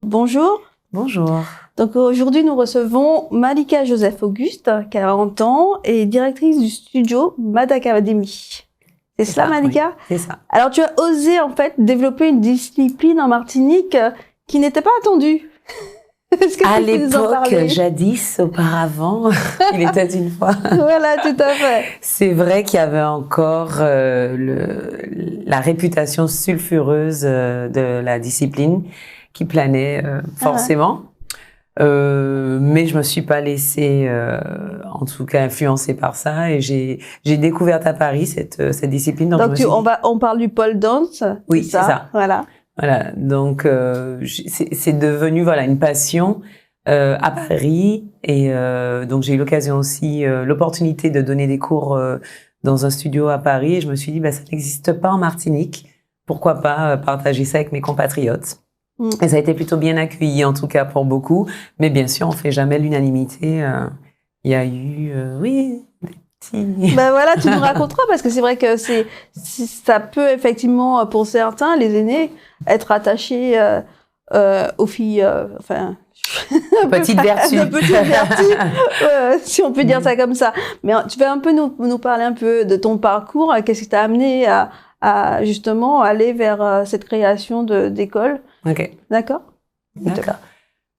Bonjour. Bonjour. Donc aujourd'hui, nous recevons Malika Joseph Auguste, 40 ans, et directrice du studio Mad Academy. C'est cela, Malika? Oui, c'est ça. Alors, tu as osé, en fait, développer une discipline en Martinique qui n'était pas attendue. Est-ce que à tu peux nous en parler? l'époque, jadis, auparavant, il était une fois. Voilà, tout à fait. C'est vrai qu'il y avait encore la réputation sulfureuse de la discipline qui planait forcément. Mais je me suis pas laissée, en tout cas, influencer par ça, et j'ai découvert à Paris cette discipline. Donc on parle du pole dance. Oui, c'est ça. Voilà. Voilà. Donc c'est devenu une passion à Paris, et donc j'ai eu l'occasion aussi, l'opportunité de donner des cours dans un studio à Paris, et je me suis dit ça n'existe pas en Martinique. Pourquoi pas partager ça avec mes compatriotes? Et ça a été plutôt bien accueilli, en tout cas pour beaucoup. Mais bien sûr, on fait jamais l'unanimité. Il y a eu, oui, des petits... Voilà, tu nous raconteras, parce que c'est vrai que ça peut effectivement, pour certains, les aînés, être attachés aux filles, petite vertu. Si on peut dire ça comme ça. Mais tu vas un peu nous parler un peu de ton parcours. Qu'est-ce qui t'a amené à justement aller vers cette création d'école? Ok. D'accord.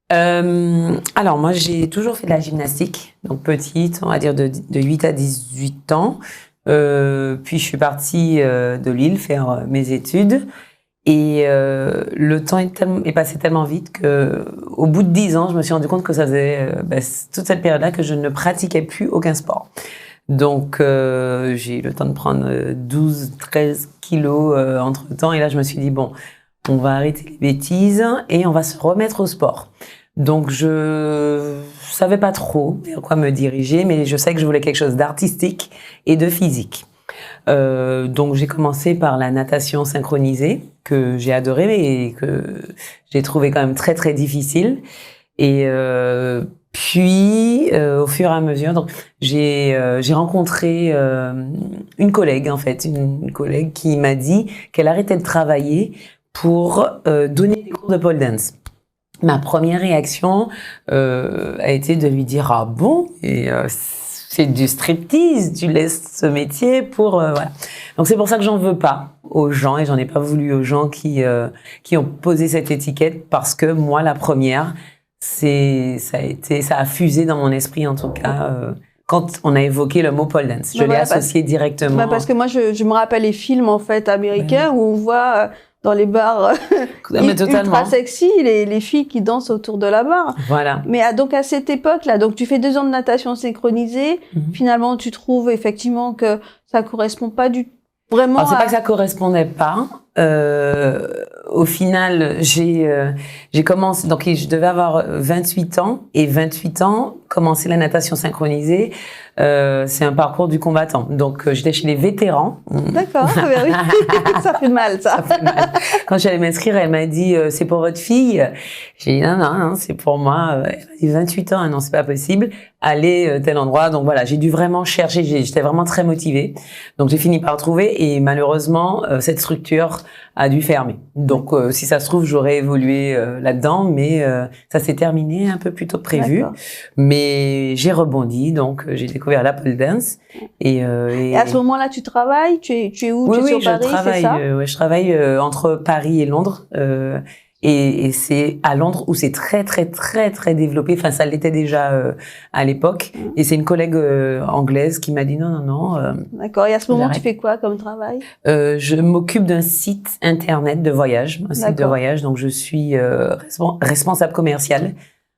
Alors, moi, j'ai toujours fait de la gymnastique. Donc, petite, on va dire de 8 à 18 ans. Puis, je suis partie de Lille faire mes études. Et le temps est passé tellement vite que, au bout de 10 ans, je me suis rendu compte que ça faisait toute cette période-là que je ne pratiquais plus aucun sport. Donc, j'ai eu le temps de prendre 12-13 kilos entre-temps. Et là, je me suis dit, bon, on va arrêter les bêtises et on va se remettre au sport. Donc, je savais pas trop vers quoi me diriger, mais je sais que je voulais quelque chose d'artistique et de physique. Donc, j'ai commencé par la natation synchronisée, que j'ai adorée et que j'ai trouvé quand même très, très difficile. Et puis, au fur et à mesure, donc j'ai rencontré une collègue, en fait, une collègue qui m'a dit qu'elle arrêtait de travailler pour donner des cours de pole dance. Ma première réaction a été de lui dire « Ah bon ? Et c'est du striptease, tu laisses ce métier pour… voilà. » Donc c'est pour ça que j'en veux pas aux gens, et j'en ai pas voulu aux gens qui ont posé cette étiquette, parce que moi, la première, ça a fusé dans mon esprit, en tout cas, quand on a évoqué le mot pole dance. Je l'ai associé directement. Parce que moi, je me rappelle les films, en fait, américains, où on voit dans les bars ultra sexy les filles qui dansent autour de la barre. Voilà. Mais donc à cette époque-là, donc tu fais 2 ans de natation synchronisée. Finalement, tu trouves effectivement que ça correspond pas vraiment. Alors, c'est pas que ça correspondait pas. Au final, j'ai commencé, donc je devais avoir 28 ans, et 28 ans, commencer la natation synchronisée, c'est un parcours du combattant. Donc, j'étais chez les vétérans. D'accord, oui. Ça fait mal, ça. Ça fait mal. Quand j'allais m'inscrire, elle m'a dit, c'est pour votre fille. J'ai dit, non, c'est pour moi. Elle m'a dit, 28 ans, non, c'est pas possible. Allez, tel endroit. Donc voilà, j'ai dû vraiment chercher, j'étais vraiment très motivée. Donc, j'ai fini par trouver, et malheureusement, cette structure a dû fermer. Donc, si ça se trouve, j'aurais évolué là-dedans, mais ça s'est terminé un peu plus tôt que prévu. Mais j'ai rebondi, donc j'ai découvert la pole dance. Et à ce moment-là, tu travailles? Tu es où? Oui, tu es sur Paris, c'est ça? Je travaille entre Paris et Londres. Et c'est à Londres où c'est très, très, très, très développé. Enfin, ça l'était déjà à l'époque. Et c'est une collègue anglaise qui m'a dit non. D'accord. Et à ce moment, tu fais quoi comme travail? Je m'occupe d'un site internet de voyage, un site de voyage. Donc, je suis responsable commercial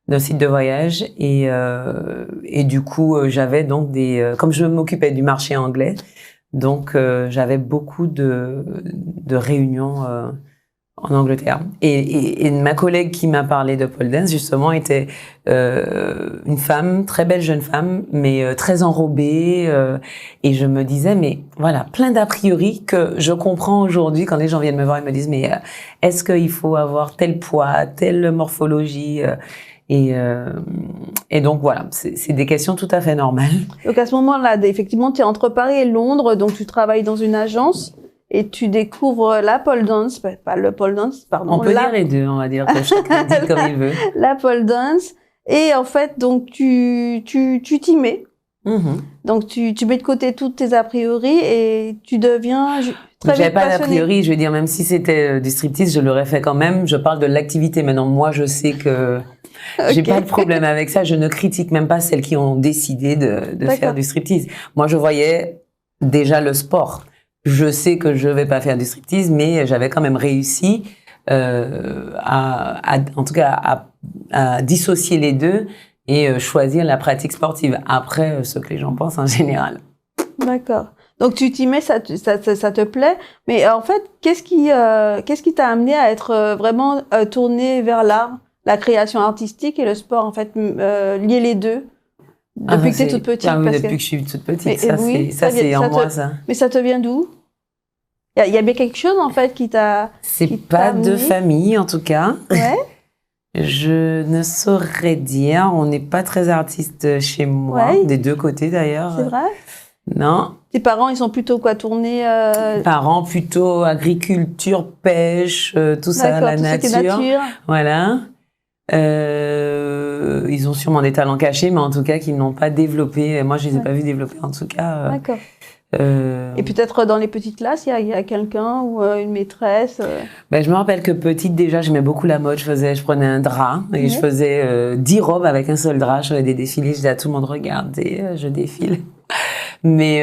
d'un site de voyage. Et du coup, j'avais donc comme je m'occupais du marché anglais, donc j'avais beaucoup de réunions en Angleterre. Et ma collègue qui m'a parlé de pole dance, justement, était une femme, très belle jeune femme, mais très enrobée. Et je me disais, mais voilà, plein d'a priori que je comprends aujourd'hui quand les gens viennent me voir et me disent, mais est-ce qu'il faut avoir tel poids, telle morphologie et donc voilà, c'est des questions tout à fait normales. Donc à ce moment-là, effectivement, tu es entre Paris et Londres, donc tu travailles dans une agence. et tu découvres la pole dance, pas le pole dance, pardon. On peut dire les deux, on va dire que chacun dit comme il veut. La pole dance. Et en fait, donc, tu t'y mets. Donc, tu mets de côté toutes tes a priori et tu deviens très vite J'avais pas d'a passionné. priori, je veux dire, même si c'était du striptease, je l'aurais fait quand même. Je parle de l'activité. Maintenant, moi, je sais que j'ai pas de problème avec ça. Je ne critique même pas celles qui ont décidé de faire du striptease. Moi, je voyais déjà le sport. Je sais que je vais pas faire du striptease, mais j'avais quand même réussi en tout cas, à dissocier les deux et choisir la pratique sportive. Après, ce que les gens pensent en général. D'accord. Donc tu t'y mets, ça te plaît, mais en fait, qu'est-ce qui t'a amené à être vraiment tourné vers l'art, la création artistique et le sport, en fait, lier les deux depuis que t'es toute petite? Depuis que je suis toute petite, c'est en moi, ça. Mais ça te vient d'où? Il y a bien quelque chose, en fait, qui t'a... C'est pas de famille, en tout cas. Ouais. Je ne saurais dire. On n'est pas très artiste chez moi, des deux côtés d'ailleurs. C'est vrai? Non. Tes parents, ils sont plutôt quoi, tournés Parents plutôt agriculture, pêche, tout ça, la nature. Voilà. Ils ont sûrement des talents cachés, mais en tout cas qu'ils n'ont pas développé. Moi, je les ai pas vus développer, en tout cas. D'accord. Et peut-être dans les petites classes, il y a quelqu'un ou une maîtresse. Ben, je me rappelle que petite déjà, j'aimais beaucoup la mode. Je prenais un drap et je faisais 10 robes avec un seul drap. Je faisais des défilés. Je disais à tout le monde, regardez, je défile. Mais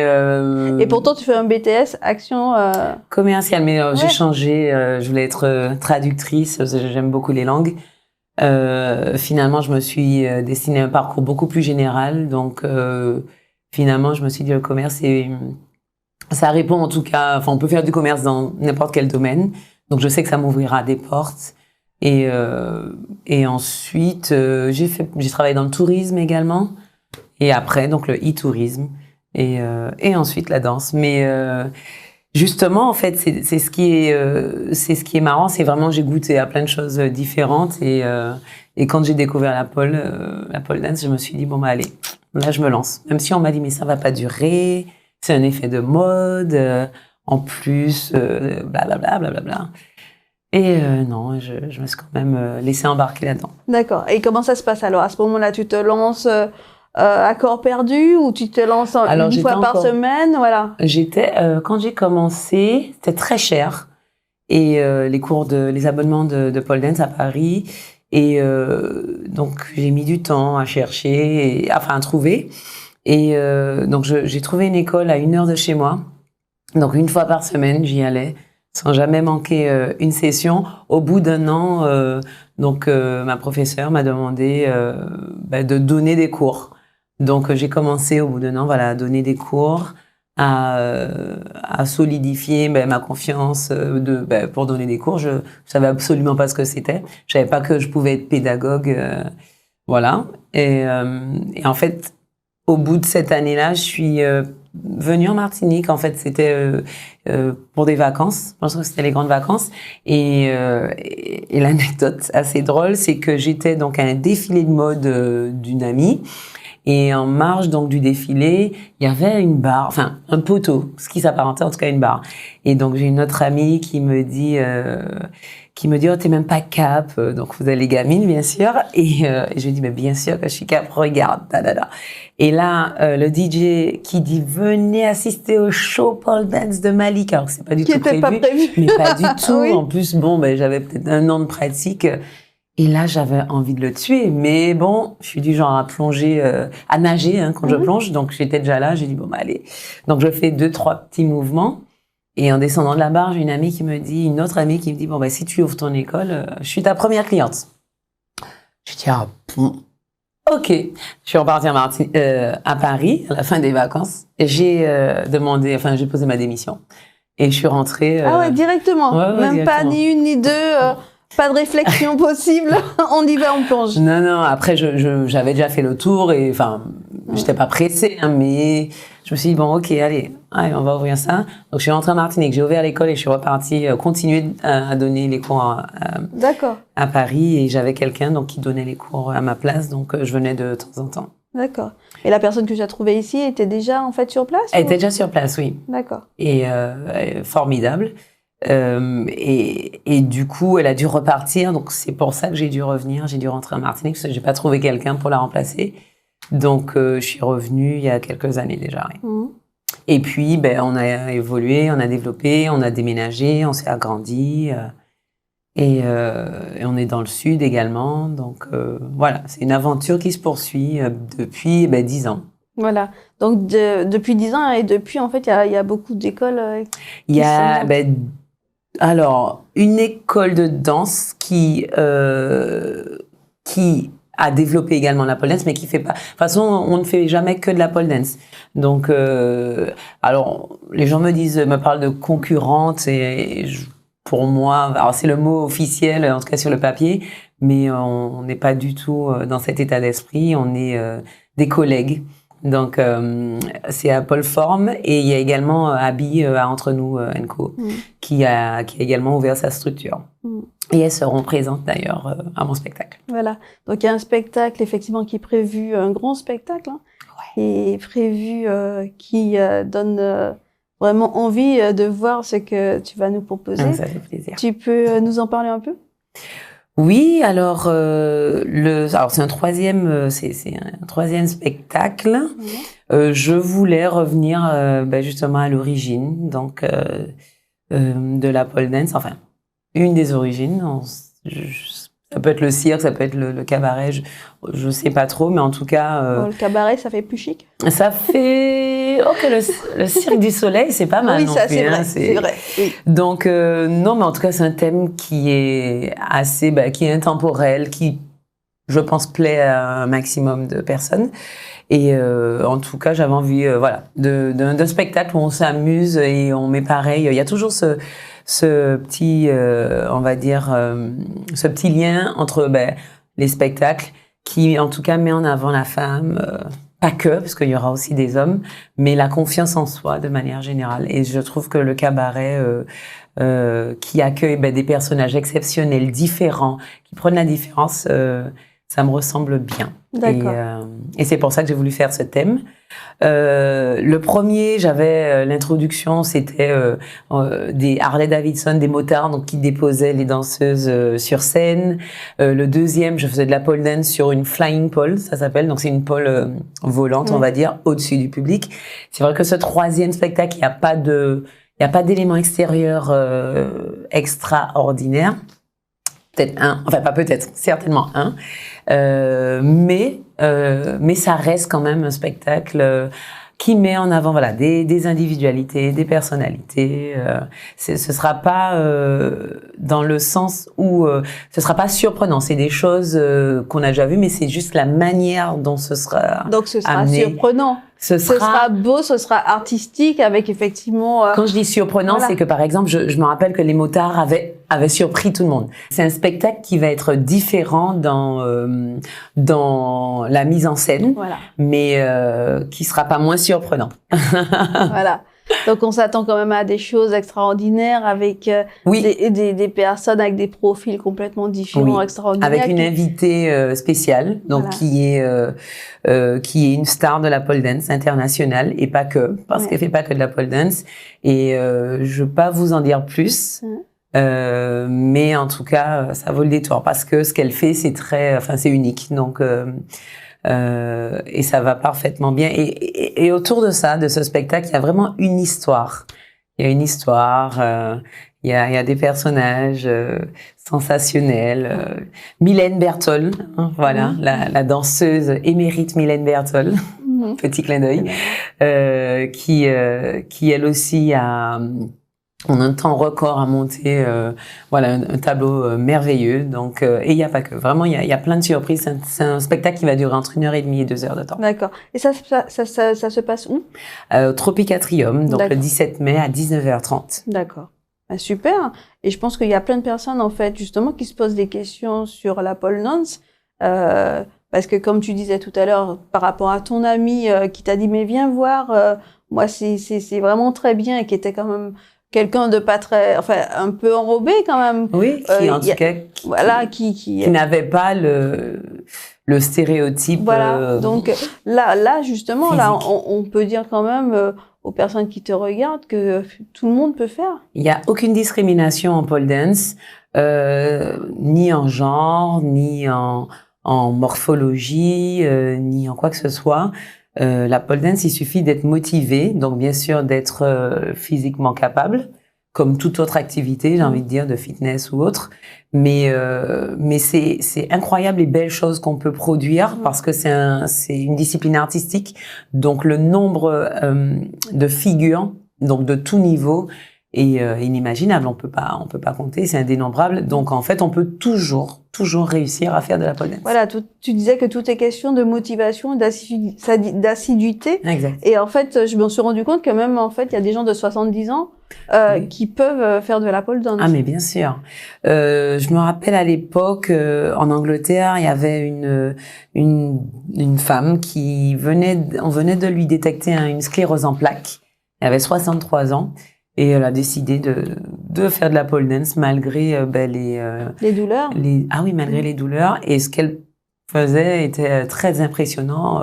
et pourtant, tu fais un BTS action commerciale. Mais j'ai changé. Je voulais être traductrice. J'aime beaucoup les langues. Finalement, je me suis destinée à un parcours beaucoup plus général. Donc finalement, je me suis dit le commerce, ça répond en tout cas. Enfin, on peut faire du commerce dans n'importe quel domaine. Donc, je sais que ça m'ouvrira des portes. Et ensuite, j'ai travaillé dans le tourisme également. Et après, donc le e-tourisme. Et ensuite la danse. Mais justement, en fait, c'est ce qui est marrant. C'est vraiment, j'ai goûté à plein de choses différentes. Et quand j'ai découvert la pole dance, je me suis dit bon bah allez. Là, je me lance. Même si on m'a dit, mais ça va pas durer, c'est un effet de mode, en plus, blablabla, blablabla. Et non, je me suis quand même laissé embarquer là-dedans. D'accord. Et comment ça se passe alors? À ce moment-là, tu te lances à corps perdu ou tu te lances une fois par semaine? Voilà. Quand j'ai commencé, c'était très cher. Et les abonnements de pole dance à Paris. Et donc j'ai mis du temps à chercher, à trouver. Et donc j'ai trouvé une école à 1 heure de chez moi. Donc 1 fois par semaine, j'y allais sans jamais manquer une session. Au bout d'1 an, ma professeure m'a demandé de donner des cours. Donc j'ai commencé au bout d'1 an, à donner des cours, à solidifier ma confiance pour donner des cours. Je savais absolument pas ce que c'était. Je savais pas que je pouvais être pédagogue, voilà. Et en fait, au bout de cette année-là, je suis venue en Martinique. En fait, c'était pour des vacances. Je pense que c'était les grandes vacances. Et l'anecdote assez drôle, c'est que j'étais donc à un défilé de mode d'une amie. Et en marge donc du défilé, il y avait une barre, enfin un poteau, ce qui s'apparentait en tout cas à une barre. Et donc j'ai une autre amie qui me dit oh t'es même pas cap, donc vous avez les gamines bien sûr. Et je lui dis mais bien sûr que je suis cap, regarde, Et là le DJ qui dit venez assister au show pole dance de Malik, alors que c'est pas du tout prévu, mais pas du tout. Oui. En plus j'avais peut-être 1 an de pratique. Et là, j'avais envie de le tuer. Mais bon, je suis du genre à plonger, à nager quand je plonge. Donc, j'étais déjà là. J'ai dit, bon, allez. Donc, je fais 2-3 petits mouvements. Et en descendant de la barre, j'ai une autre amie qui me dit, bon, si tu ouvres ton école, je suis ta première cliente. Je dis, ah, bon. OK. Je suis repartie à Paris, à la fin des vacances. Et j'ai j'ai posé ma démission. Et je suis rentrée. Ah ouais, directement. Même directement. Pas ni une ni deux. Pas de réflexion possible, on y va, on plonge. Non, après j'avais déjà fait le tour et j'étais pas pressée, mais je me suis dit bon ok, allez, on va ouvrir ça. Donc je suis rentrée en Martinique, j'ai ouvert l'école et je suis repartie continuer à donner les cours à Paris et j'avais quelqu'un qui donnait les cours à ma place, donc je venais de temps en temps. D'accord. Et la personne que tu as trouvée ici était déjà en fait sur place? Elle était déjà sur place, oui. D'accord. Et formidable. Et du coup, elle a dû repartir. Donc, c'est pour ça que j'ai dû revenir. J'ai dû rentrer en Martinique parce que j'ai pas trouvé quelqu'un pour la remplacer. Donc, je suis revenue il y a quelques années déjà. Oui. Mmh. Et puis, ben, on a évolué, on a développé, on a déménagé, on s'est agrandi. Et on est dans le sud également. Donc, voilà, c'est une aventure qui se poursuit depuis 10 ans. Voilà. Donc, depuis 10 ans, et depuis, en fait, il y a beaucoup d'écoles Il y a, alors, une école de danse qui a développé également la pole dance, mais qui fait pas. De toute façon, on ne fait jamais que de la pole dance. Donc, alors, les gens me parlent de concurrente, pour moi, alors c'est le mot officiel, en tout cas sur le papier, mais on n'est pas du tout dans cet état d'esprit. On est des collègues. Donc, c'est à Pole Form, et il y a également Abby à Entre Nous Co, qui a également ouvert sa structure. Et elles seront présentes d'ailleurs à mon spectacle. Voilà. Donc, il y a un spectacle, effectivement, qui est prévu, un grand spectacle, hein, qui est prévu, qui donne vraiment envie de voir ce que tu vas nous proposer. Ça fait plaisir. Tu peux nous en parler un peu? Oui, alors c'est un troisième, c'est un troisième spectacle. Je voulais revenir justement à l'origine, donc de la pole dance. Enfin, une des origines. Ça peut être le cirque, ça peut être le cabaret. Je sais pas trop, mais en tout cas. Bon, le cabaret, ça fait plus chic. Ça fait. Ok, le cirque du soleil, c'est pas mal. Oui, non ça, plus, c'est hein, vrai. C'est vrai. Oui. Donc non, mais en tout cas, c'est un thème qui est assez, qui est intemporel, qui, je pense, plaît à un maximum de personnes. Et en tout cas, j'avais envie, d'un spectacle où on s'amuse et on met pareil. Il y a toujours ce petit, on va dire, ce petit lien entre les spectacles qui, en tout cas, met en avant la femme. Pas que, parce qu'il y aura aussi des hommes, mais la confiance en soi de manière générale. Et je trouve que le cabaret qui accueille des personnages exceptionnels, différents, qui prennent la différence, ça me ressemble bien. D'accord. Et c'est pour ça que j'ai voulu faire ce thème. Le premier, j'avais l'introduction, c'était des Harley Davidson, des motards, donc qui déposaient les danseuses sur scène. Le deuxième, je faisais de la pole dance sur une flying pole, ça s'appelle. Donc c'est une pole volante, on va dire, au-dessus du public. C'est vrai que ce troisième spectacle, il n'y a pas d'élément extérieur extraordinaire. Peut-être un, enfin pas peut-être, certainement un, mais ça reste quand même un spectacle qui met en avant des individualités, des personnalités. Ce sera pas dans le sens où ce sera pas surprenant. C'est des choses qu'on a déjà vues, mais c'est juste la manière dont ce sera. Donc ce sera amené. surprenant. Ce sera beau, ce sera artistique, avec effectivement. Quand je dis surprenant, c'est que par exemple, je me rappelle que les motards avaient surpris tout le monde. C'est un spectacle qui va être différent dans la mise en scène, mais qui sera pas moins surprenant. Voilà. Donc on s'attend quand même à des choses extraordinaires avec des personnes avec des profils complètement différents, extraordinaires. Avec une invitée spéciale, donc qui est une star de la pole dance internationale et pas que, parce qu'elle fait pas que de la pole dance. Et je veux pas vous en dire plus. Mais en tout cas, ça vaut le détour parce que ce qu'elle fait, c'est unique. Donc, et ça va parfaitement bien. Et autour de ça, de ce spectacle, il y a vraiment une histoire. Il y a une histoire. Il y a des personnages sensationnels. Mylène Bertol, voilà, la danseuse émérite Mylène Bertol. Petit clin d'œil. Qui elle aussi a en un temps record à monter un tableau merveilleux. Donc, et il n'y a pas que. Vraiment, il y a plein de surprises. C'est un spectacle qui va durer entre 1h30 et 2 heures de temps. D'accord. Et ça se passe où? Tropicatrium, donc le 17 mai à 19h30. D'accord. Super. Et je pense qu'il y a plein de personnes, en fait, justement, qui se posent des questions sur la pole dance. Parce que, comme tu disais tout à l'heure, par rapport à ton ami qui t'a dit, mais viens voir, moi, c'est vraiment très bien, et qui était quand même quelqu'un de pas très, enfin, un peu enrobé quand même. Oui, qui en tout cas, qui n'avait pas le stéréotype. Voilà. Donc là justement, physique. là, on peut dire quand même aux personnes qui te regardent que tout le monde peut faire. Il n'y a aucune discrimination en pole dance, ni en genre, ni en morphologie, ni en quoi que ce soit. La pole dance, il suffit d'être motivé, donc bien sûr d'être physiquement capable, comme toute autre activité, j'ai envie de dire, de fitness ou autre. Mais c'est incroyable les belles choses qu'on peut produire parce que c'est une discipline artistique. Donc le nombre de figures, donc de tout niveau, est inimaginable. On peut pas compter, c'est indénombrable. Donc en fait, on peut toujours réussir à faire de la pole dance. Voilà, tu disais que tout est question de motivation, d'assiduité. Exact. Et en fait, je me suis rendu compte que même en fait, il y a des gens de 70 ans Oui. qui peuvent faire de la pole dance. Ah mais bien sûr. Je me rappelle à l'époque en Angleterre, il y avait une femme qui on venait de lui détecter une sclérose en plaques. Elle avait 63 ans et elle a décidé de faire de la pole dance malgré Les douleurs. malgré les douleurs, et ce qu'elle faisait était très impressionnant.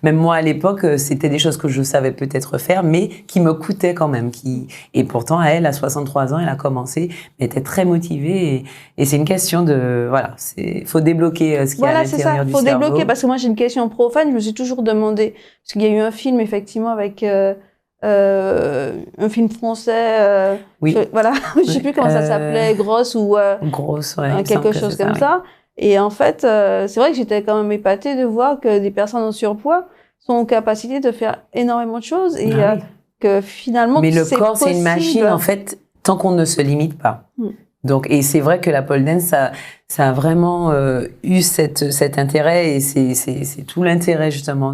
Même moi à l'époque, c'était des choses que je savais peut-être faire, mais qui me coûtaient quand même. Et pourtant, elle, à 63 ans, elle a commencé, elle était très motivée. Et c'est une question de, voilà, faut débloquer ce qui est à l'intérieur du cerveau. Faut débloquer, parce que moi j'ai une question profane. Je me suis toujours demandé, parce qu'il y a eu un film effectivement avec un film français. Oui. Je sais plus comment ça s'appelait, Grosse ou Grosse, ouais, quelque chose comme ça. Et en fait, c'est vrai que j'étais quand même épatée de voir que des personnes en surpoids sont en capacité de faire énormément de choses et que finalement, mais le corps, possible. c'est une machine, en fait, tant qu'on ne se limite pas. Donc, et c'est vrai que la pole dance, ça a vraiment eu cet intérêt, et c'est tout l'intérêt justement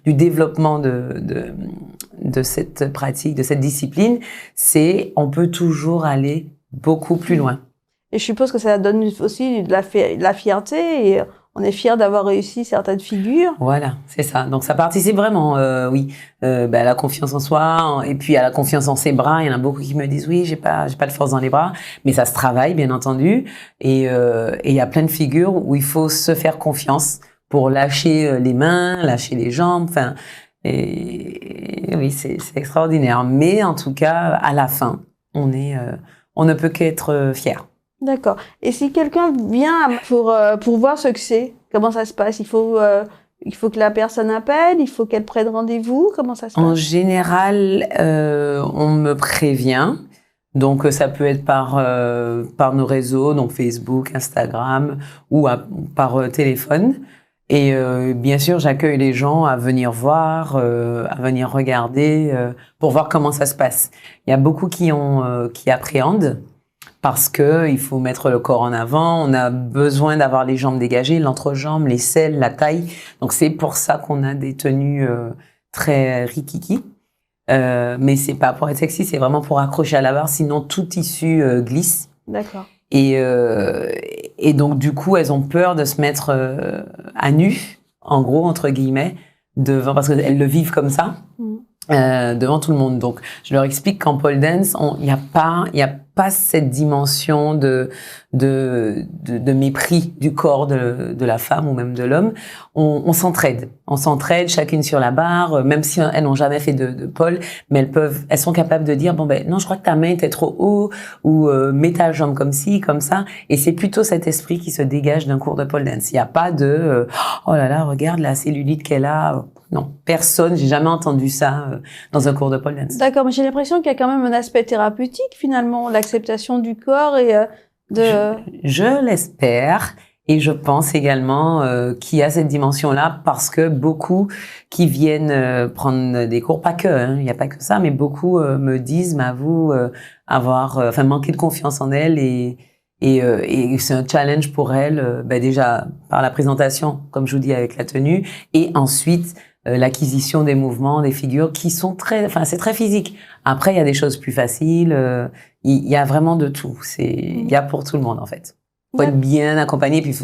du développement de cette pratique, de cette discipline. C'est, on peut toujours aller beaucoup plus loin. Et je suppose que ça donne aussi de la fierté, et on est fier d'avoir réussi certaines figures. Voilà, c'est ça. Donc ça participe vraiment, à la confiance en soi, et puis à la confiance en ses bras. Il y en a beaucoup qui me disent oui, j'ai pas de force dans les bras, mais ça se travaille bien entendu. Et il y a plein de figures où il faut se faire confiance pour lâcher les mains, lâcher les jambes. Enfin, et oui, c'est extraordinaire. Mais en tout cas, à la fin, on ne peut qu'être fier. D'accord. Et si quelqu'un vient pour voir ce que c'est, comment ça se passe? Il faut que la personne appelle, il faut qu'elle prenne rendez-vous, comment ça se passe? En général, on me prévient. Donc ça peut être par nos réseaux, donc Facebook, Instagram, ou par téléphone. Et bien sûr, j'accueille les gens à venir voir, à venir regarder, pour voir comment ça se passe. Il y a beaucoup qui appréhendent, parce que il faut mettre le corps en avant, on a besoin d'avoir les jambes dégagées, l'entrejambe, les selles, la taille. Donc c'est pour ça qu'on a des tenues très rikiki. Mais c'est pas pour être sexy, c'est vraiment pour accrocher à la barre, sinon tout tissu glisse. D'accord. Et donc du coup, elles ont peur de se mettre à nu, en gros, entre guillemets, devant, parce qu'elles le vivent comme ça. Devant tout le monde. Donc, je leur explique qu'en pole dance, il n'y a pas cette dimension de mépris du corps de la femme ou même de l'homme. On s'entraide. On s'entraide chacune sur la barre, même si elles n'ont jamais fait de pole, mais elles sont capables de dire, non, je crois que ta main était trop haut, ou mets ta jambe comme ci, comme ça. Et c'est plutôt cet esprit qui se dégage d'un cours de pole dance. Il n'y a pas de, oh là là, regarde la cellulite qu'elle a. Non, personne, j'ai jamais entendu ça dans un cours de pole dance. D'accord, mais j'ai l'impression qu'il y a quand même un aspect thérapeutique finalement, l'acceptation du corps et Je l'espère, et je pense également qu'il y a cette dimension-là, parce que beaucoup qui viennent prendre des cours, pas que, il n'y a pas que ça, mais beaucoup me disent, m'avouent avoir, manquer de confiance en elles, et c'est un challenge pour elles, déjà par la présentation, comme je vous dis, avec la tenue, et ensuite l'acquisition des mouvements, des figures qui sont c'est très physique. Après, il y a des choses plus faciles. Il y a vraiment de tout. Il y a pour tout le monde en fait. Faut être bien accompagné, puis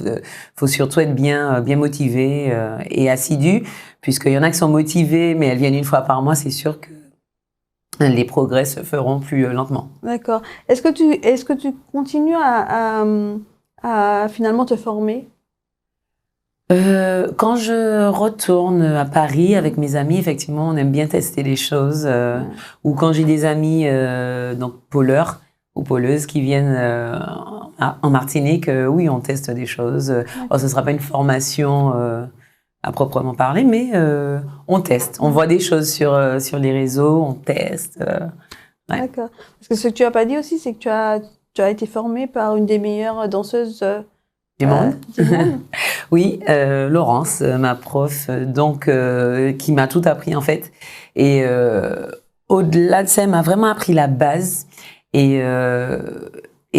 faut surtout être bien motivé et assidu, puisqu'il y en a qui sont motivés, mais elles viennent une fois par mois. C'est sûr que les progrès se feront plus lentement. D'accord. Est-ce que tu continues à finalement te former? Quand je retourne à Paris avec mes amis, effectivement, on aime bien tester les choses. Ou quand j'ai des amis, donc pôleurs ou pôleuses qui viennent en Martinique, oui, on teste des choses. Oh, ce sera pas une formation à proprement parler, mais on teste. On voit des choses sur les réseaux, on teste. Ouais. D'accord. Parce que ce que tu as pas dit aussi, c'est que tu as été formée par une des meilleures danseuses Du monde. du monde. Oui, Laurence, ma prof, donc qui m'a tout appris en fait. Et au-delà de ça, elle m'a vraiment appris la base. Et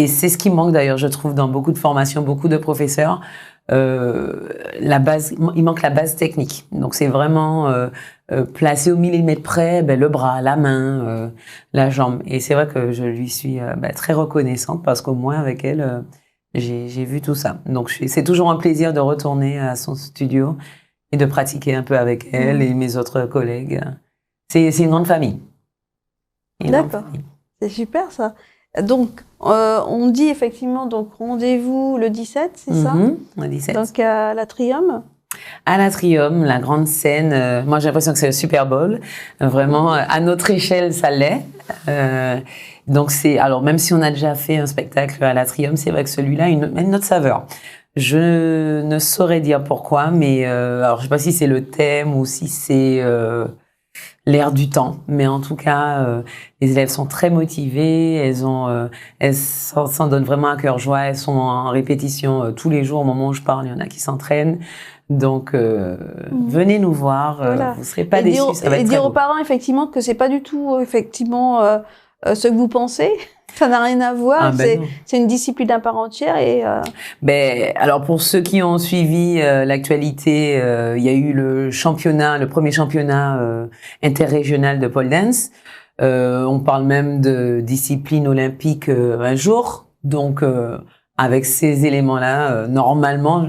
c'est ce qui manque d'ailleurs, je trouve, dans beaucoup de formations, beaucoup de professeurs. La base, il manque la base technique. Donc c'est vraiment placé au millimètre près, le bras, la main, la jambe. Et c'est vrai que je lui suis très reconnaissante parce qu'au moins avec elle, j'ai vu tout ça. Donc c'est toujours un plaisir de retourner à son studio et de pratiquer un peu avec elle et mes autres collègues. C'est une grande famille. D'accord. C'est super ça. Donc, on dit effectivement donc rendez-vous le 17, c'est ça? Le 17. Donc à l'Atrium. À l'Atrium, la grande scène. Moi, j'ai l'impression que c'est le Super Bowl. Vraiment, à notre échelle, ça l'est. Donc alors même si on a déjà fait un spectacle à l'Atrium, c'est vrai que celui-là a une autre saveur. Je ne saurais dire pourquoi, mais alors je sais pas si c'est le thème ou si c'est l'air du temps, mais en tout cas, les élèves sont très motivées, elles s'en donnent vraiment à cœur joie, elles sont en répétition tous les jours au moment où je parle, il y en a qui s'entraînent. Donc, venez nous voir, voilà. Vous serez pas déçus, ça va être et très dire beau. aux parents effectivement que c'est pas du tout effectivement ce que vous pensez. Ça n'a rien à voir. C'est une discipline à part entière et. Alors pour ceux qui ont suivi l'actualité, il y a eu le premier championnat interrégional de pole dance. On parle même de discipline olympique un jour. Donc avec ces éléments-là, normalement,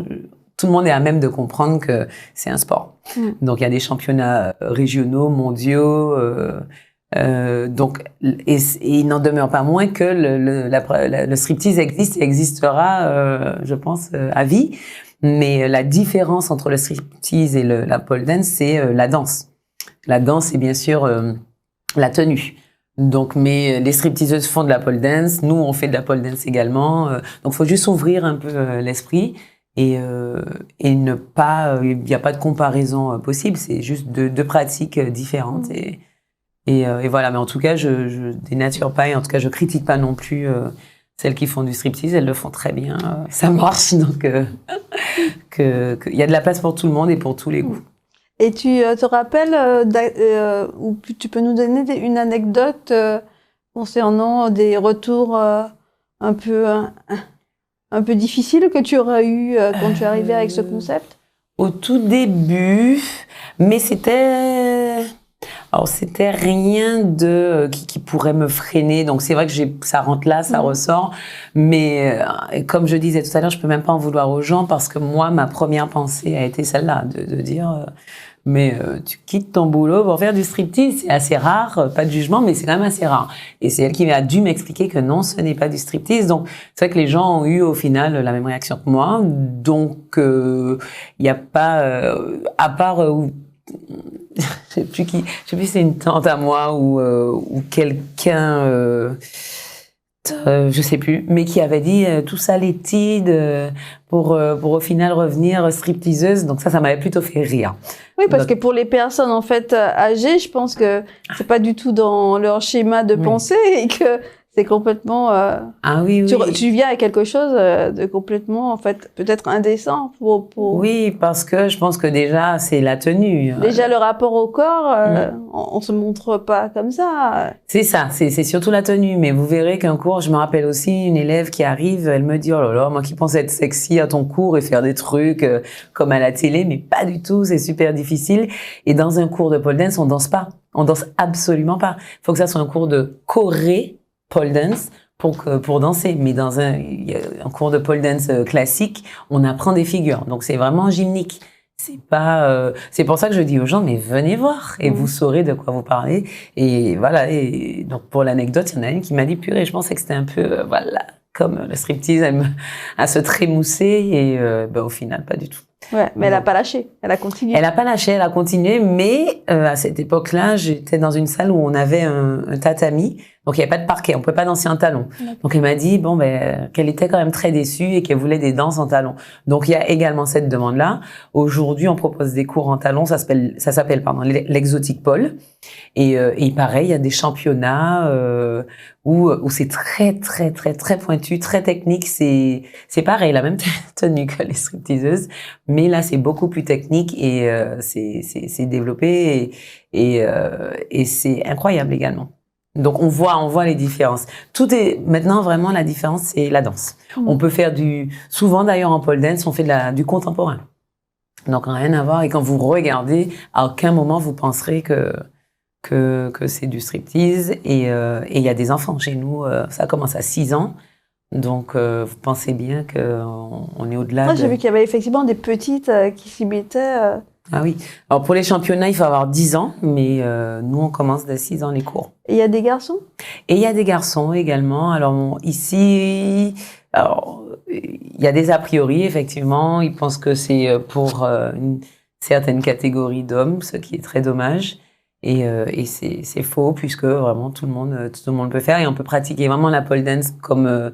tout le monde est à même de comprendre que c'est un sport. Donc il y a des championnats régionaux, mondiaux. Donc, et il n'en demeure pas moins que le striptease existe et existera, je pense, à vie. Mais la différence entre le striptease et la pole dance, c'est la danse. La danse, c'est bien sûr la tenue. Donc, mais les stripteaseuses font de la pole dance, nous on fait de la pole dance également. Donc, faut juste ouvrir un peu l'esprit et ne pas, il n'y a pas de comparaison possible. C'est juste deux pratiques différentes et voilà, mais en tout cas, je dénature pas et en tout cas, je critique pas non plus celles qui font du striptease. Elles le font très bien, ça marche. Donc, il y a de la place pour tout le monde et pour tous les goûts. Et tu te rappelles, ou tu peux nous donner une anecdote concernant des retours un peu difficiles que tu auras eu quand tu es arrivé avec ce concept? Au tout début, mais c'était rien qui pourrait me freiner. Donc c'est vrai que ça rentre là, ça ressort. Mais comme je disais tout à l'heure, je peux même pas en vouloir aux gens parce que moi, ma première pensée a été celle-là, de dire tu quittes ton boulot pour faire du striptease. C'est assez rare, pas de jugement, mais c'est quand même assez rare. Et c'est elle qui a dû m'expliquer que non, ce n'est pas du striptease. Donc c'est vrai que les gens ont eu au final la même réaction que moi. Donc il y a pas à part je sais plus si c'est une tante à moi ou quelqu'un, je sais plus, mais qui avait dit tout ça l'étude pour au final revenir stripteaseuse. Donc ça m'avait plutôt fait rire. Oui, parce que pour les personnes en fait âgées, je pense que c'est pas du tout dans leur schéma de pensée et que c'est complètement. Tu viens à quelque chose de complètement en fait peut-être indécent pour. Oui, parce que je pense que déjà c'est la tenue. Déjà le rapport au corps, on se montre pas comme ça. C'est ça, c'est surtout la tenue. Mais vous verrez qu'un cours, je me rappelle aussi une élève qui arrive, elle me dit oh là là, moi qui pensais être sexy à ton cours et faire des trucs comme à la télé, mais pas du tout, c'est super difficile. Et dans un cours de pole dance, on danse pas, on danse absolument pas. Il faut que ça soit un cours de choré pole dance pour danser, mais dans un cours de pole dance classique, on apprend des figures. Donc c'est vraiment gymnique. C'est pas c'est pour ça que je dis aux gens mais venez voir et vous saurez de quoi vous parlez. Et voilà, et donc pour l'anecdote, il y en a une qui m'a dit purée, je pensais que c'était un peu voilà, comme le striptease à se trémousser et au final pas du tout. Ouais, mais elle n'a pas lâché, elle a continué. Elle n'a pas lâché, elle a continué, mais à cette époque-là, j'étais dans une salle où on avait un tatami, donc il n'y avait pas de parquet, on ne pouvait pas danser en talons. Donc elle m'a dit qu'elle était quand même très déçue et qu'elle voulait des danses en talons. Donc il y a également cette demande-là. Aujourd'hui, on propose des cours en talons, ça s'appelle l'exotique pole. Et pareil, il y a des championnats où c'est très très très très pointu, très technique. C'est pareil, la même tenue que les stripteaseuses, mais là c'est beaucoup plus technique et c'est développé et c'est incroyable également. Donc on voit les différences. Tout est maintenant vraiment la différence, c'est la danse. On peut faire souvent d'ailleurs en pole dance, on fait du contemporain. Donc rien à voir, et quand vous regardez, à aucun moment vous penserez que c'est du striptease, et il y a des enfants chez nous, ça commence à 6 ans, donc vous pensez bien qu'on est au-delà. Moi, j'ai vu qu'il y avait effectivement des petites qui s'y mettaient. Ah oui, alors pour les championnats, il faut avoir 10 ans, mais nous on commence dès 6 ans les cours. Et il y a des garçons? Et il y a des garçons également. Alors ici, il y a des a priori, effectivement, ils pensent que c'est pour une certaine catégorie d'hommes, ce qui est très dommage. Et c'est faux, puisque vraiment tout le monde peut faire, et on peut pratiquer vraiment la pole dance comme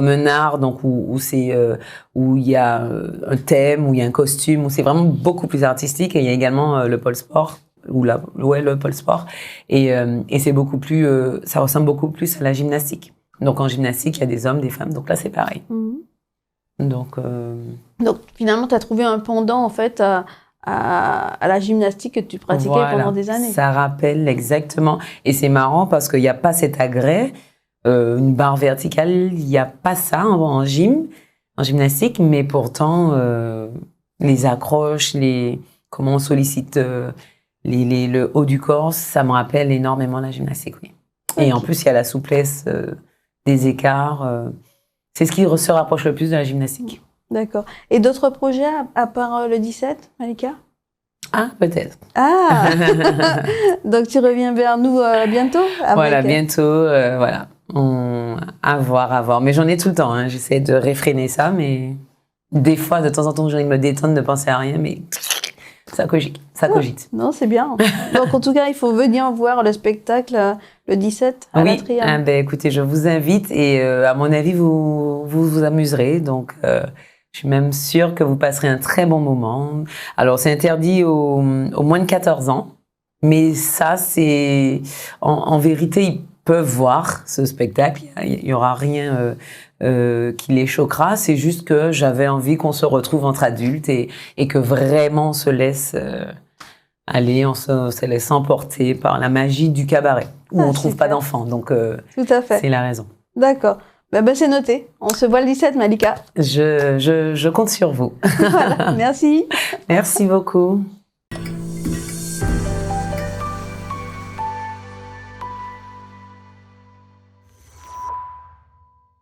un art, donc où il y a un thème, où il y a un costume, où c'est vraiment beaucoup plus artistique. Et il y a également le pole sport, le pole sport, et c'est beaucoup plus, ça ressemble beaucoup plus à la gymnastique. Donc en gymnastique, il y a des hommes, des femmes, donc là c'est pareil. Donc finalement, tu as trouvé un pendant en fait à la gymnastique que tu pratiquais pendant des années. Ça rappelle exactement. Et c'est marrant parce qu'il n'y a pas cet agrès, une barre verticale, il n'y a pas ça en gymnastique, mais pourtant, les accroches, comment on sollicite le haut du corps, ça me rappelle énormément la gymnastique, oui. Okay. Et en plus, il y a la souplesse des écarts. C'est ce qui se rapproche le plus de la gymnastique. D'accord. Et d'autres projets à part le 17, Malika? Ah, peut-être. Ah. Donc tu reviens vers nous bientôt? Voilà, bientôt, voilà. À voir. Mais j'en ai tout le temps, hein. J'essaie de réfréner ça, mais des fois, de temps en temps, j'ai envie de me détendre, de penser à rien, mais ça cogite. Non, c'est bien. Donc en tout cas, il faut venir voir le spectacle le 17 à la Triade. Écoutez, je vous invite, et à mon avis, vous amuserez. Donc je suis même sûre que vous passerez un très bon moment. Alors, c'est interdit aux moins de 14 ans. Mais ça, c'est... En vérité, ils peuvent voir ce spectacle. Il n'y aura rien qui les choquera. C'est juste que j'avais envie qu'on se retrouve entre adultes et que vraiment on se laisse aller, on se laisse emporter par la magie du cabaret, où on ne trouve pas d'enfants. Donc, tout à fait. C'est la raison. D'accord. C'est noté. On se voit le 17, Malika. Je compte sur vous. Voilà, merci. Merci beaucoup.